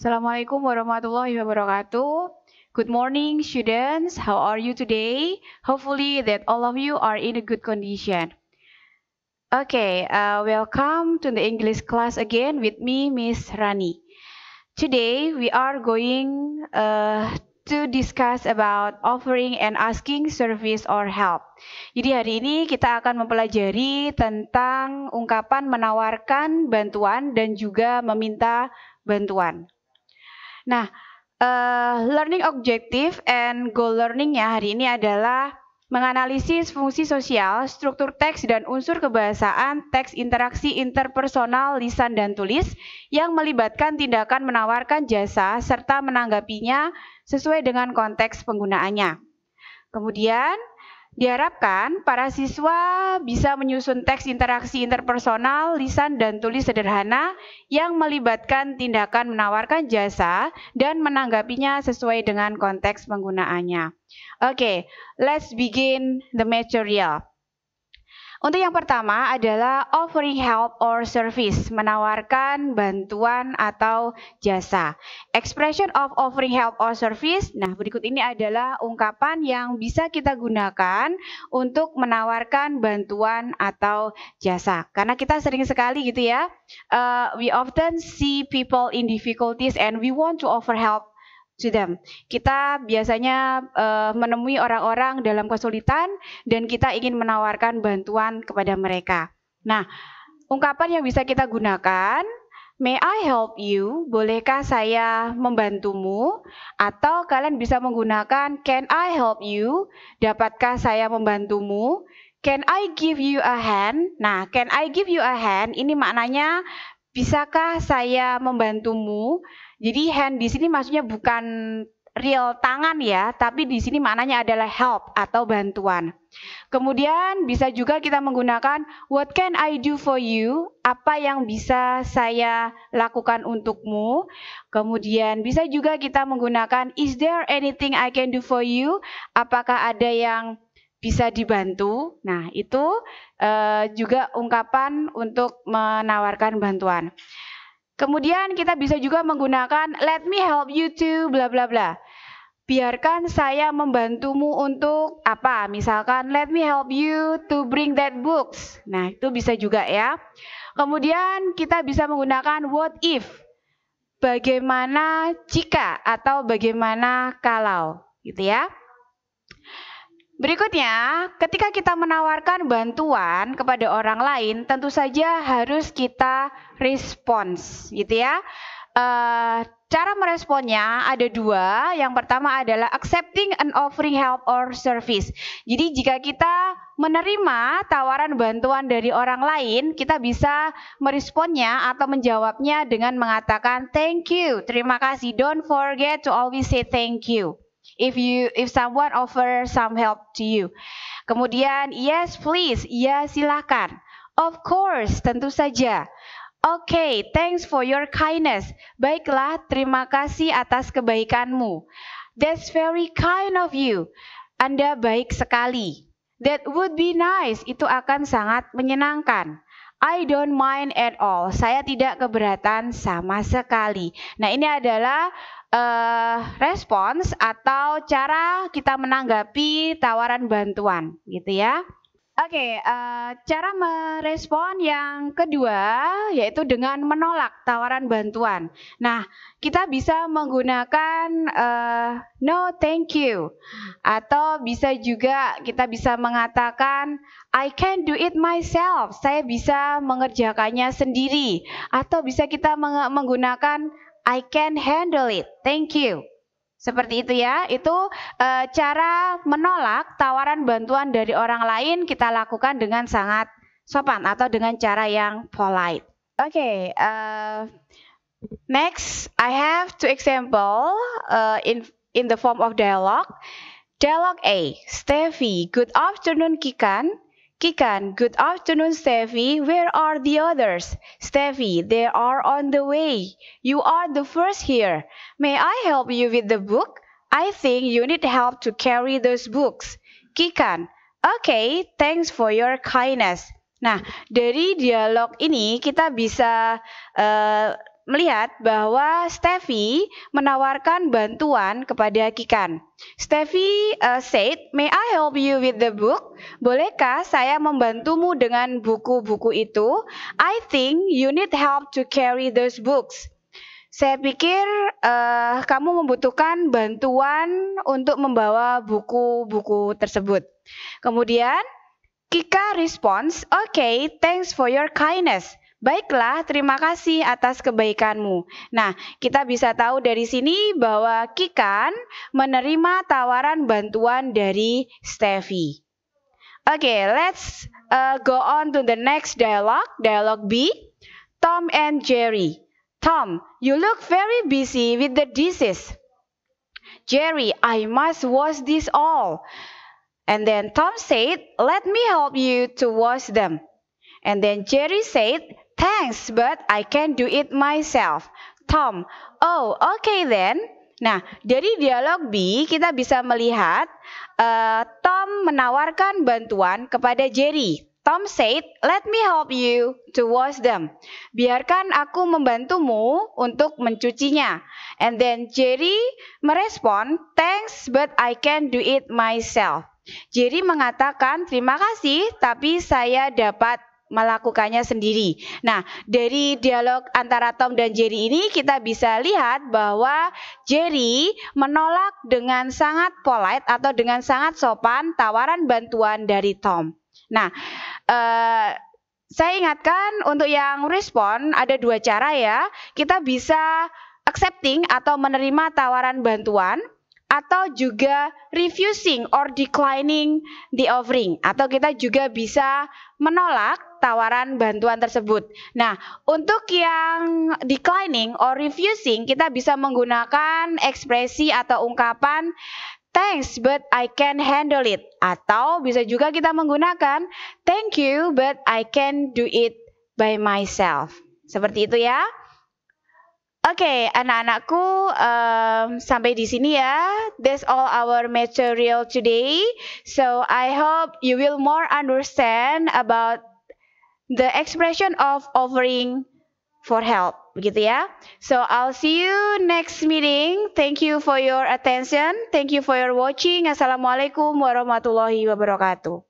Assalamualaikum warahmatullahi wabarakatuh. Good morning, students. How are you today? Hopefully that all of you are in a good condition. Okay, welcome to the English class again with me, Miss Rani. Today we are going to discuss about offering and asking service or help. Jadi hari ini kita akan mempelajari tentang ungkapan menawarkan bantuan dan juga meminta bantuan. Nah, learning objective and goal learning-nya hari ini adalah menganalisis fungsi sosial, struktur teks dan unsur kebahasaan teks interaksi interpersonal lisan dan tulis yang melibatkan tindakan menawarkan jasa serta menanggapinya sesuai dengan konteks penggunaannya. Kemudian, diharapkan para siswa bisa menyusun teks interaksi interpersonal, lisan, dan tulis sederhana yang melibatkan tindakan menawarkan jasa dan menanggapinya sesuai dengan konteks penggunaannya. Oke, let's begin the material. Untuk yang pertama adalah offering help or service, menawarkan bantuan atau jasa. Expression of offering help or service, nah berikut ini adalah ungkapan yang bisa kita gunakan untuk menawarkan bantuan atau jasa. Karena kita sering sekali gitu ya, we often see people in difficulties and we want to offer help to them. Kita biasanya menemui orang-orang dalam kesulitan dan kita ingin menawarkan bantuan kepada mereka. Nah, ungkapan yang bisa kita gunakan, may I help you? Bolehkah saya membantumu? Atau kalian bisa menggunakan can I help you? Dapatkah saya membantumu? Can I give you a hand? Nah, can I give you a hand? Ini maknanya bisakah saya membantumu? Jadi hand di sini maksudnya bukan real tangan ya, tapi di sini maknanya adalah help atau bantuan. Kemudian bisa juga kita menggunakan what can I do for you? Apa yang bisa saya lakukan untukmu? Kemudian bisa juga kita menggunakan is there anything I can do for you? Apakah ada yang bisa dibantu? Nah, itu juga ungkapan untuk menawarkan bantuan. Kemudian kita bisa juga menggunakan let me help you to bla bla bla. Biarkan saya membantumu untuk apa? Misalkan let me help you to bring that books. Nah, itu bisa juga ya. Kemudian kita bisa menggunakan what if. Bagaimana jika atau bagaimana kalau, gitu ya. Berikutnya, ketika kita menawarkan bantuan kepada orang lain, tentu saja harus kita respons, gitu ya. Cara meresponnya ada dua. Yang pertama adalah accepting and offering help or service. Jadi jika kita menerima tawaran bantuan dari orang lain, kita bisa meresponnya atau menjawabnya dengan mengatakan thank you, terima kasih. Don't forget to always say thank you if someone offer some help to you. Kemudian yes please, ya silakan. Of course, tentu saja. Okay, thanks for your kindness. Baiklah, terima kasih atas kebaikanmu. That's very kind of you. Anda baik sekali. That would be nice. Itu akan sangat menyenangkan. I don't mind at all. Saya tidak keberatan sama sekali. Nah, ini adalah respons atau cara kita menanggapi tawaran bantuan, gitu ya. Oke, cara merespon yang kedua yaitu dengan menolak tawaran bantuan. Nah, kita bisa menggunakan no thank you. Atau bisa juga kita bisa mengatakan I can do it myself. Saya bisa mengerjakannya sendiri. Atau bisa kita menggunakan I can handle it. Thank you. Seperti itu ya, itu cara menolak tawaran bantuan dari orang lain kita lakukan dengan sangat sopan atau dengan cara yang polite. Oke, next I have two example in the form of dialogue. Dialogue A, Steffi, good afternoon Kikan. Kikan, good afternoon Steffi, where are the others? Steffi, they are on the way. You are the first here. May I help you with the book? I think you need help to carry those books. Kikan, okay, thanks for your kindness. Nah, dari dialog ini kita bisa melihat bahwa Steffi menawarkan bantuan kepada Kikan. Steffi said, "May I help you with the book? Bolehkah saya membantumu dengan buku-buku itu? I think you need help to carry those books." Saya pikir kamu membutuhkan bantuan untuk membawa buku-buku tersebut. Kemudian Kika responds, "Okay, thanks for your kindness." Baiklah, terima kasih atas kebaikanmu. Nah, kita bisa tahu dari sini bahwa Kikan menerima tawaran bantuan dari Steffi. Okay, let's go on to the next dialogue. Dialogue B, Tom and Jerry. Tom, you look very busy with the dishes. Jerry, I must wash this all. And then Tom said, "Let me help you to wash them." And then Jerry said, "Thanks, but I can do it myself." Tom, "Oh, okay then." Nah, dari dialog B kita bisa melihat Tom menawarkan bantuan kepada Jerry. Tom said, "Let me help you to wash them." Biarkan aku membantumu untuk mencucinya. And then Jerry merespon, "Thanks, but I can do it myself." Jerry mengatakan, "Terima kasih, tapi saya dapat melakukannya sendiri." Nah, dari dialog antara Tom dan Jerry ini kita bisa lihat bahwa Jerry menolak dengan sangat polite atau dengan sangat sopan tawaran bantuan dari Tom. Nah, saya ingatkan untuk yang respon ada dua cara ya. Kita bisa accepting atau menerima tawaran bantuan, atau juga refusing or declining the offering, atau kita juga bisa menolak tawaran bantuan tersebut. Nah, untuk yang declining or refusing kita bisa menggunakan ekspresi atau ungkapan "Thanks, but I can handle it." Atau bisa juga kita menggunakan "Thank you, but I can do it by myself." Seperti itu ya. Oke, anak-anakku, sampai di sini ya. That's all our material today. So I hope you will more understand about the expression of offering for help, begitu ya. So I'll see you next meeting. Thank you for your attention. Thank you for your watching. Assalamualaikum warahmatullahi wabarakatuh.